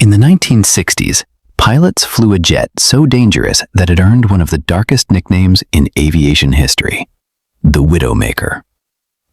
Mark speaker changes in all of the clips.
Speaker 1: In the 1960s, pilots flew a jet so dangerous that it earned one of the darkest nicknames in aviation history, the Widowmaker.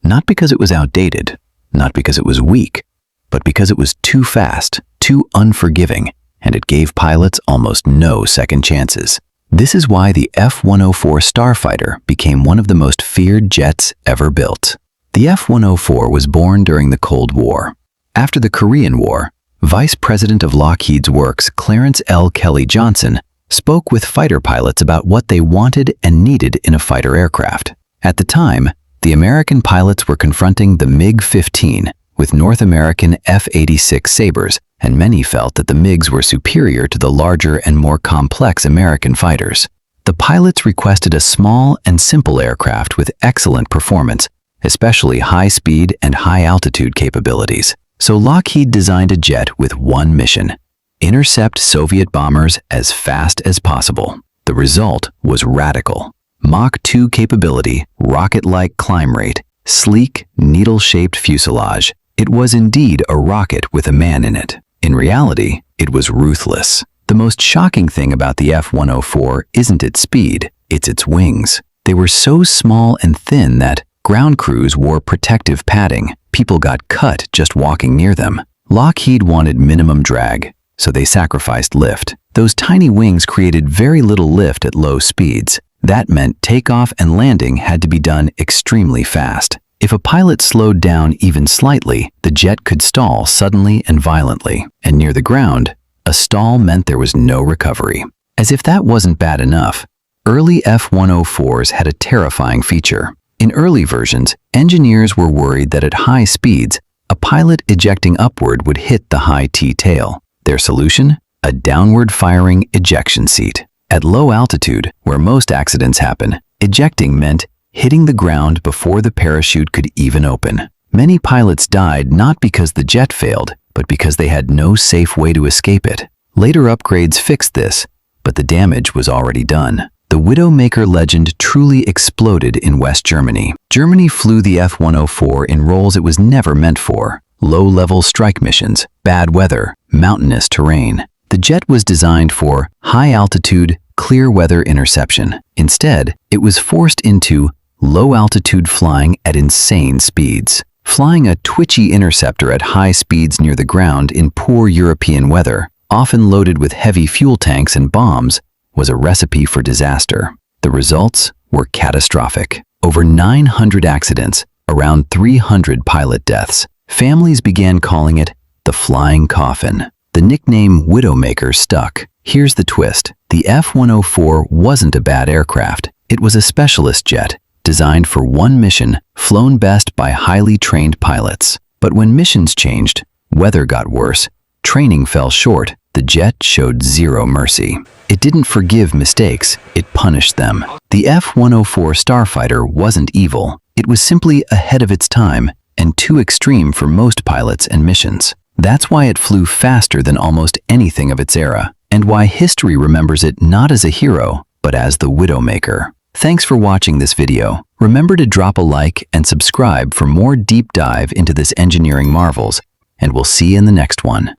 Speaker 1: Not because it was outdated, not because it was weak, but because it was too fast, too unforgiving, and it gave pilots almost no second chances. This is why the F-104 Starfighter became one of the most feared jets ever built. The F-104 was born during the Cold War. After the Korean War, Vice President of Lockheed's Works, Clarence L. Kelly Johnson, spoke with fighter pilots about what they wanted and needed in a fighter aircraft. At the time, the American pilots were confronting the MiG-15 with North American F-86 Sabres, and many felt that the MiGs were superior to the larger and more complex American fighters. The pilots requested a small and simple aircraft with excellent performance, especially high-speed and high-altitude capabilities. So Lockheed designed a jet with one mission: intercept Soviet bombers as fast as possible. The result was radical. Mach 2 capability, rocket-like climb rate, sleek, needle-shaped fuselage. It was indeed a rocket with a man in it. In reality, it was ruthless. The most shocking thing about the F-104 isn't its speed, it's its wings. They were so small and thin that ground crews wore protective padding. People got cut just walking near them. Lockheed wanted minimum drag, so they sacrificed lift. Those tiny wings created very little lift at low speeds. That meant takeoff and landing had to be done extremely fast. If a pilot slowed down even slightly, the jet could stall suddenly and violently. And near the ground, a stall meant there was no recovery. As if that wasn't bad enough, early F-104s had a terrifying feature. In early versions, engineers were worried that at high speeds, a pilot ejecting upward would hit the high T-tail. Their solution? A downward-firing ejection seat. At low altitude, where most accidents happen, ejecting meant hitting the ground before the parachute could even open. Many pilots died not because the jet failed, but because they had no safe way to escape it. Later upgrades fixed this, but the damage was already done. The Widowmaker legend truly exploded in West Germany. Germany flew the F-104 in roles it was never meant for: low-level strike missions, bad weather, mountainous terrain. The jet was designed for high-altitude, clear-weather interception. Instead, it was forced into low-altitude flying at insane speeds. Flying a twitchy interceptor at high speeds near the ground in poor European weather, often loaded with heavy fuel tanks and bombs, was a recipe for disaster. The results were catastrophic. Over 900 accidents, around 300 pilot deaths. Families began calling it the flying coffin. The nickname Widowmaker stuck. Here's the twist. The F-104 wasn't a bad aircraft. It was a specialist jet, designed for one mission, flown best by highly trained pilots. But when missions changed, weather got worse, training fell short, the jet showed zero mercy. It didn't forgive mistakes, it punished them. The F-104 Starfighter wasn't evil. It was simply ahead of its time and too extreme for most pilots and missions. That's why it flew faster than almost anything of its era, and why history remembers it not as a hero, but as the Widowmaker. Thanks for watching this video. Remember to drop a like and subscribe for more deep dive into this engineering marvels, and we'll see you in the next one.